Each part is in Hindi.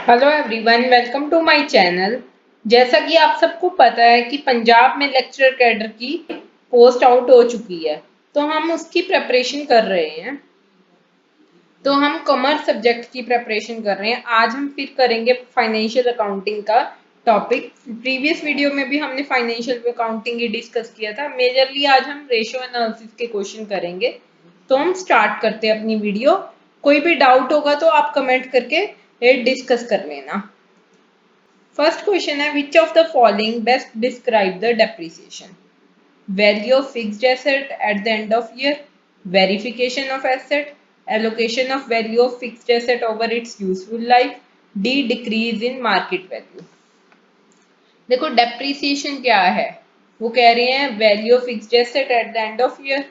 Hello everyone, welcome to my channel. जैसा कि आप सबको पता है कि पंजाब में लेक्चरर कैडर की पोस्ट आउट हो चुकी है, तो हम उसकी प्रिपरेशन कर रहे हैं। तो हम कॉमर्स सब्जेक्ट की प्रिपरेशन कर रहे हैं। आज हम फिर करेंगे फाइनेंशियल अकाउंटिंग का टॉपिक। प्रीवियस वीडियो में भी हमने फाइनेंशियल अकाउंटिंग ही डिस्कस किया था। मेजरली आज हम रेशियो एनालिसिस के क्वेश्चन करेंगे। तो हम स्टार्ट करते हैं अपनी वीडियो। कोई भी डाउट होगा तो आप कमेंट करके डिस्कस कर लेना। फर्स्ट क्वेश्चन है, which of the following best describe the depreciation? Value of fixed asset at the end of year, verification of asset, allocation of value of fixed asset over its useful life, D decrease in market value. देखो डेप्रिसिएशन क्या है, वो कह रहे हैं value of fixed asset at the end of year,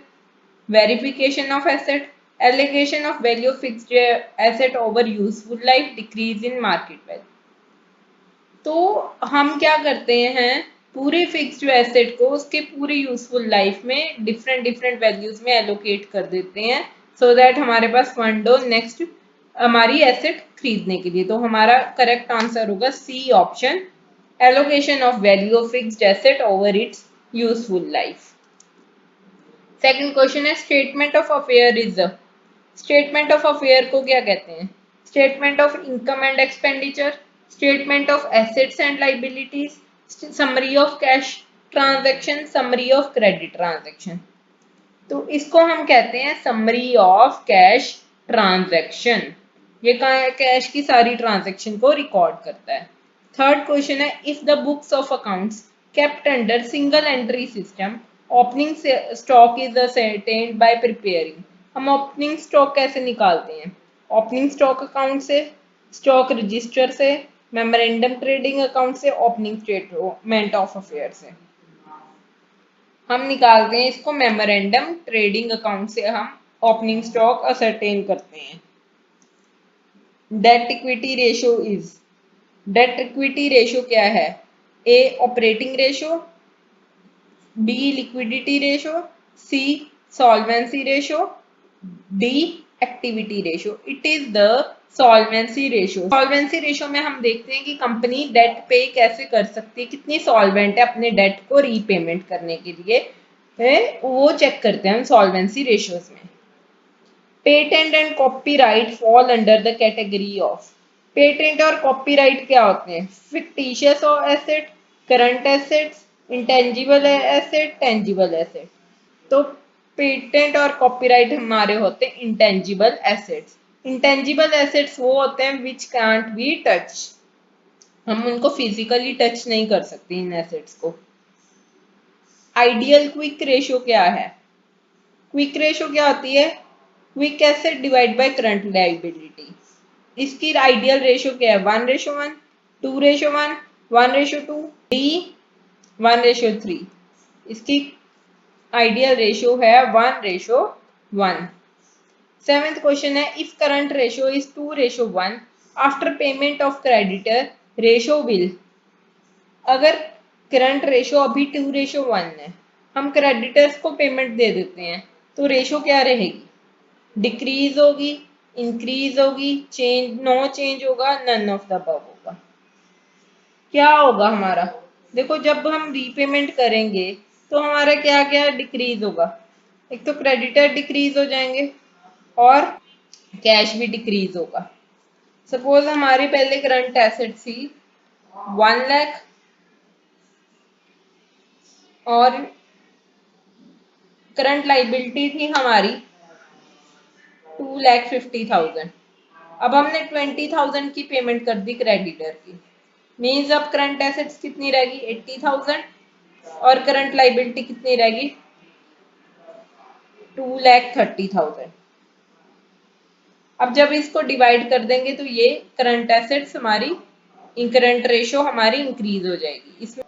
verification of asset, allocation of value of fixed asset over useful life, decrease in market value. तो हम क्या करते हैं, पूरे फिक्स्ड एसेट को उसके पूरे यूजफुल लाइफ में डिफरेंट डिफरेंट वैल्यूज में एलोकेट कर देते हैं, सो दैट हमारे पास फंड हो नेक्स्ट हमारी एसेट खरीदने के लिए। तो हमारा करेक्ट आंसर होगा C option, allocation of value of fixed asset over its useful life. Second question है, statement of affair is a. Statement of affair को क्या कहते हैं? Statement of income and expenditure, statement of assets and liabilities, summary of cash transaction, summary of credit transaction. तो इसको हम कहते हैं समरी ऑफ कैश ट्रांजैक्शन। ये कैश की सारी ट्रांजैक्शन को रिकॉर्ड करता है। थर्ड क्वेश्चन है, if the books of accounts kept under single entry system, opening stock is ascertained by preparing। हम ओपनिंग स्टॉक कैसे निकालते हैं? ओपनिंग स्टॉक अकाउंट से, स्टॉक रजिस्टर से, मेमोरेंडम ट्रेडिंग अकाउंट से, ओपनिंग स्टेटमेंट ऑफ अफेयर से। हम निकालते हैं इसको मेमोरेंडम ट्रेडिंग अकाउंट से, हम ओपनिंग स्टॉक असरटेन करते हैं। Debt equity ratio is, debt equity ratio क्या है? A operating ratio, B liquidity ratio, C solvency ratio, D activity ratio. It is the solvency ratio. Solvency ratio में हम देखते हैं कि कंपनी डेट पे कैसे कर सकती है, कितनी सॉल्वेंट है अपने डेट को रीपेमेंट करने के लिए, वो चेक करते हैं हम सॉल्वेंसी रेशियोज में। Patent and copyright fall under the category of. Patent और कॉपीराइट क्या होते हैं? Fictitious asset, current assets, intangible asset, tangible asset. तो पेटेंट और कॉपीराइट हमारे होते हैं इंटेंजिबल एसेट्स। इंटेंजिबल एसेट्स वो होते हैं विच कांट बी टच, हम उनको फिजिकली टच नहीं कर सकते इन एसेट्स को। आइडियल क्विक रेशियो क्या है? क्विक रेशियो क्या होती है? Quick asset divide by current liability. इसकी आइडियल रेशियो क्या है? 1:1, 2:1, 1:2, डी 1:3। इसकी आइडियल रेशियो है 1:1। सेवेंथ क्वेश्चन है, if current ratio is 2:1 after payment of creditor ratio will. अगर करंट रेशियो अभी 2:1 है, हम क्रेडिटर्स को पेमेंट दे देते हैं, तो रेशियो क्या रहेगी? डिक्रीज होगी, इंक्रीज होगी, चेंज, नो चेंज होगा, नन ऑफ द अबव होगा। क्या होगा हमारा? देखो जब हम रीपेमेंट करेंगे तो हमारा क्या क्या डिक्रीज होगा? एक तो क्रेडिटर डिक्रीज हो जाएंगे और कैश भी डिक्रीज होगा। सपोज हमारी पहले करंट एसेट थी 1 लाख और करंट लाइबिलिटी थी हमारी 2,50,000। अब हमने 20,000 की पेमेंट कर दी क्रेडिटर की, मीन्स अब करंट एसेट्स कितनी रहेगी? 80,000 और करंट लाइबिलिटी कितनी रहेगी? 2,30,000। अब जब इसको डिवाइड कर देंगे तो ये करंट एसेट्स हमारी, करंट रेशियो हमारी इंक्रीज हो जाएगी। इसमें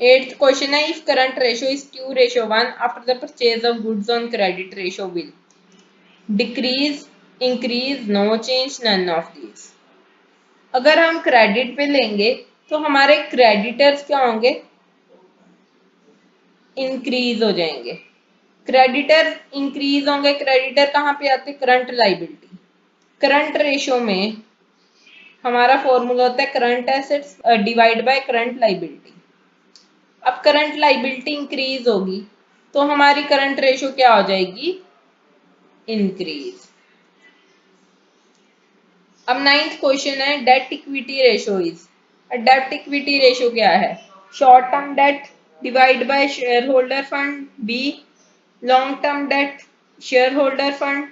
एट्थ क्वेश्चन है, if current ratio is 2:1 after the purchase of goods on credit ratio will decrease, increase, no change, none of these. अगर हम क्रेडिट पे लेंगे तो हमारे क्रेडिटर्स क्या होंगे? इंक्रीज हो जाएंगे। क्रेडिटर इंक्रीज होंगे, क्रेडिटर कहाँ पे आते? Current liability. करंट रेशियो में हमारा फॉर्मूला होता है current assets divide by current liability. अब करंट लाइबिलिटी इंक्रीज होगी तो हमारी करंट रेशो क्या हो जाएगी, इंक्रीज। अब 9th क्वेश्चन है debt equity ratio is. Debt equity ratio क्या है, short term debt divide by share holder fund, B long term debt share holder fund,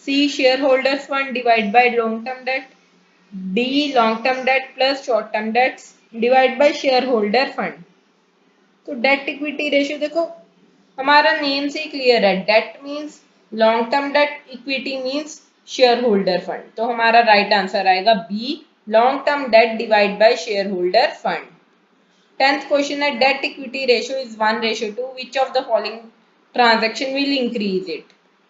C share holder fund divide by long term debt, D long term debt plus short term debts divide by share holder fund. तो डेट इक्विटी रेशियो देखो हमारा नेम से ही क्लियर है, debt means long term debt, equity means share holder fund. तो हमारा राइट आंसर आएगा B long term debt divide by share holder fund. 10th question है debt equity ratio is 1:2, which of the following transaction will increase it.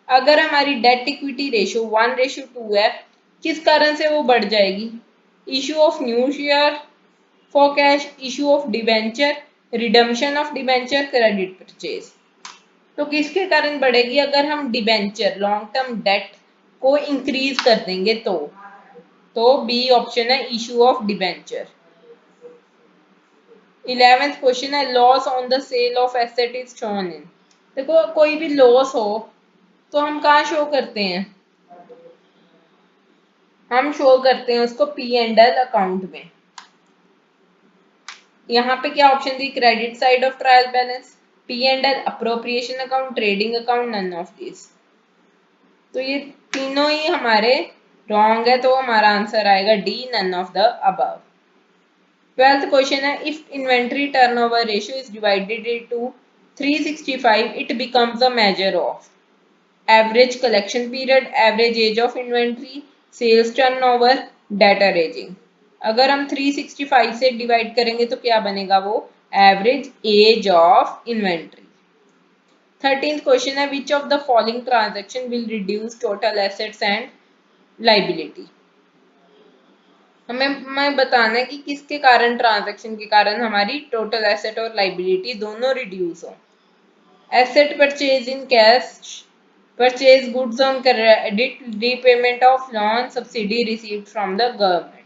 अगर हमारी डेट इक्विटी रेशियो 1:2 है, किस कारण से वो बढ़ जाएगी, issue of new share for cash, issue of debenture, redemption of debenture, credit purchase. तो किसके कारण बढ़ेगी, अगर हम डिबेंचर लॉन्ग टर्म डेट को इंक्रीज कर देंगे तो बी ऑप्शन है issue of debenture. 11th question है loss on the sale of asset is shown in. देखो कोई भी लॉस हो तो हम कहाँ शो करते हैं, हम शो करते हैं उसको पी एंड एल अकाउंट में। यहाँ पे क्या ऑप्शन दी, credit side of trial balance, P and L, appropriation account, trading account, none of this. तो ये तीनों ही हमारे रॉन्ग है, तो हमारा आंसर आएगा D none of the above. 12th question है if inventory turnover ratio is divided into 365 it becomes a measure of average collection period, average age of inventory, sales turnover, debtor ageing. अगर हम 365 से डिवाइड करेंगे तो क्या बनेगा, वो average age of inventory. 13th question है which of the following transaction will reduce total assets and liability. हमें बताना है कि किसके कारण, ट्रांजैक्शन के कारण हमारी टोटल एसेट और लाइबिलिटी दोनों रिड्यूस हो। Asset purchase in cash, purchase goods on credit, repayment of loan, subsidy received from the government।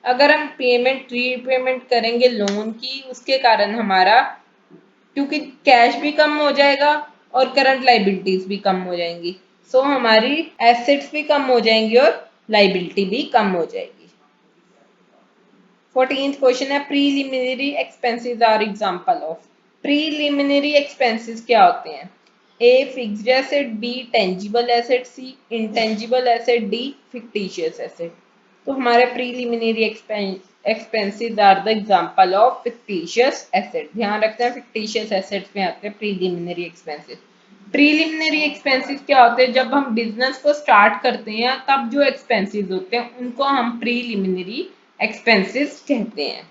अगर हम पेमेंट रीपेमेंट करेंगे लोन की, उसके कारण हमारा क्योंकि कैश भी कम हो जाएगा और करंट लाइबिलिटीज भी कम हो जाएंगी, सो हमारी एसेट्स भी कम हो जाएंगी और लाइबिलिटी भी कम हो जाएगी। 14th क्वेश्चन है preliminary expenses are example of. Preliminary expenses क्या होते हैं, A fixed asset, B tangible asset, C intangible asset, D fictitious asset. तो हमारे preliminary expenses are the example of fictitious asset. ध्यान रखते हैं फिक्टिशियस एसेट्स में आते हैं प्रीलिमिनरी एक्सपेंसेस। प्रीलिमिनरी एक्सपेंसेस क्या होते हैं, जब हम बिजनेस को स्टार्ट करते हैं तब जो एक्सपेंसेस होते हैं उनको हम प्रीलिमिनरी एक्सपेंसेस कहते हैं।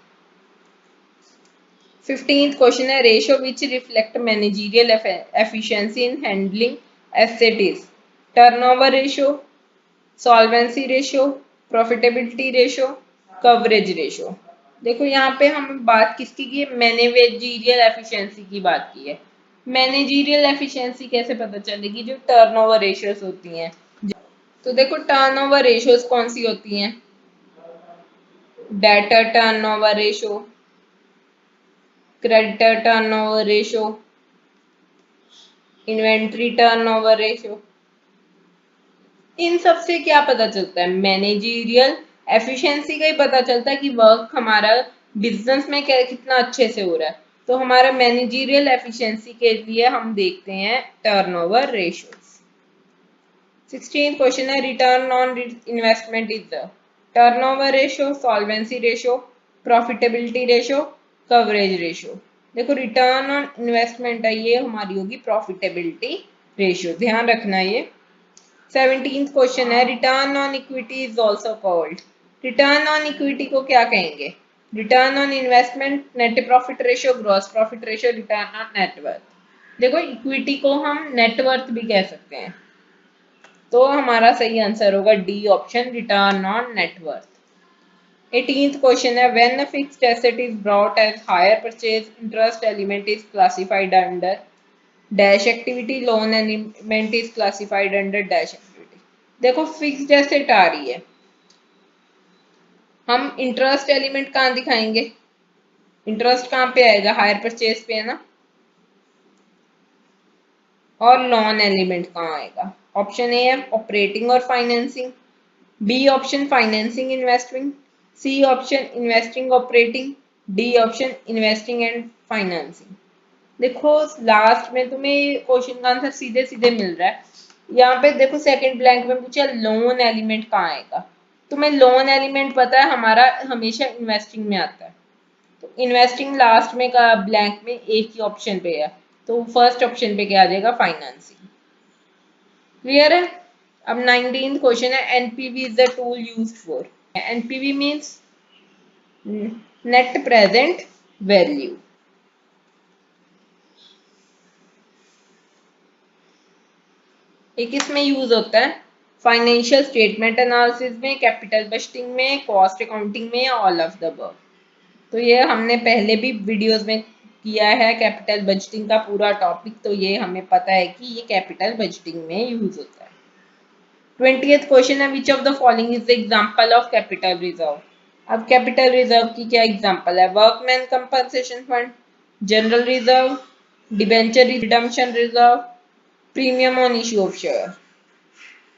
15th क्वेश्चन है ratio which reflect managerial efficiency in handling asset is turnover ratio, solvency ratio, profitability ratio, coverage ratio. देखो यहाँ पे हम बात किसकी की है, मैनेजरियल एफिशिएंसी की बात की है। मैनेजरियल एफिशिएंसी कैसे पता चलेगी, जो टर्नओवर रेशियोज होती हैं। तो देखो टर्नओवर रेशियोज कौन सी होती हैं, debtor turnover ratio, creditor turnover ratio, inventory turnover ratio. इन सब से क्या पता चलता है, मैनेजरियल एफिशिएंसी का ही पता चलता है कि वर्क हमारा बिजनेस में कितना अच्छे से हो रहा है। तो हमारा मैनेजरियल एफिशिएंसी के लिए हम देखते हैं टर्नओवर रेशियोज। 16th क्वेश्चन है return on investment is the turnover ratio, solvency ratio, profitability ratio, coverage ratio. देखो रिटर्न ऑन इन्वेस्टमेंट है, ये हमारी होगी प्रॉफिटेबिलिटी रेशियो, ध्यान रखना ये। 17th क्वेश्चन है return on equity is also called. Return on equity को क्या कहेंगे, return on investment, net profit ratio, gross profit ratio, return on net worth. देखो इक्विटी को हम नेटवर्थ भी कह सकते हैं, तो हमारा सही आंसर होगा D option, return on net worth. 18th question है when a fixed asset is brought as hire purchase interest element is classified under dash activity, loan element is classified under dash activity. देखो फिक्स्ड एसेट आ रही है हम इंटरेस्ट एलिमेंट कहाँ दिखाएंगे? इंटरेस्ट कहाँ पे आएगा? हायर परचेज पे है ना। और लोन एलिमेंट कहाँ आएगा? ऑप्शन ए है ऑपरेटिंग और financing, B option financing investing, C option investing operating, D option investing and financing. देखो लास्ट में तुम्हें क्वेश्चन का आंसर सीधे सीधे मिल रहा है। यहाँ पे देखो सेकंड ब्लैंक में पूछा लोन एलिमेंट कहाँ आएगा। तुम्हें लोन एलिमेंट पता है हमारा हमेशा इन्वेस्टिंग में आता है, तो इन्वेस्टिंग लास्ट में का ब्लैंक में एक ही ऑप्शन पे है, तो फर्स्ट ऑप्शन पे क्या आ जाएगा? फाइनेंसिंग। क्लियर है? अब 19th क्वेश्चन है NPV is the tool used for. NPV means net present value. एक इसमें यूज होता है फाइनेंशियल स्टेटमेंट एनालिसिस में, कैपिटल बजटिंग में, कॉस्ट अकाउंटिंग में, ऑल ऑफ द अबव। तो ये हमने पहले भी वीडियोस में किया है कैपिटल बजटिंग का पूरा टॉपिक, तो ये हमें पता है कि ये कैपिटल बजटिंग में यूज होता है। 20th क्वेश्चन है which of the following is the example of capital reserve. अब कैपिटल रिजर्व की क्या एग्जांपल है? Workman compensation fund, general reserve, debenture redemption reserve, premium on issue of share.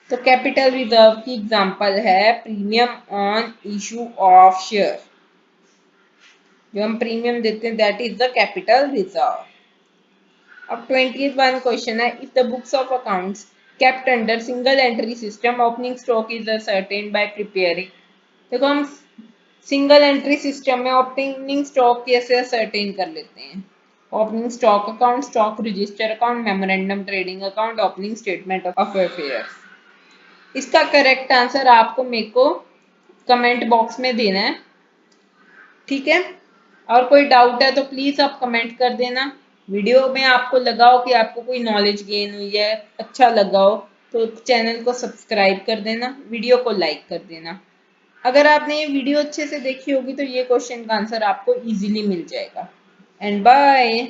तो कैपिटल रिजर्व की एग्जांपल है premium on issue of share. जो हम प्रीमियम देते हैं that is the capital reserve. अब 21 क्वेश्चन है if the books of accounts kept under single entry system opening stock is ascertain bye preparing. देखो हम सिंगल एंट्री सिस्टम में ओपनिंग स्टॉक कैसे असर्टेन कर लेते हैं? Opening stock account, stock register account, memorandum trading account, opening statement of affairs. इसका करेक्ट आंसर आपको मेरे को कमेंट बॉक्स में देना है, ठीक है? और कोई डाउट है तो प्लीज आप कमेंट कर देना। वीडियो में आपको लगा हो कि आपको कोई नॉलेज गेन हुई है, अच्छा लगा हो, तो चैनल को सब्सक्राइब कर देना, वीडियो को लाइक कर देना। अगर आपने ये वीडियो अच्छे से देखी होगी तो ये क्वेश्चन का आंसर आपको इजीली मिल जाएगा। And bye.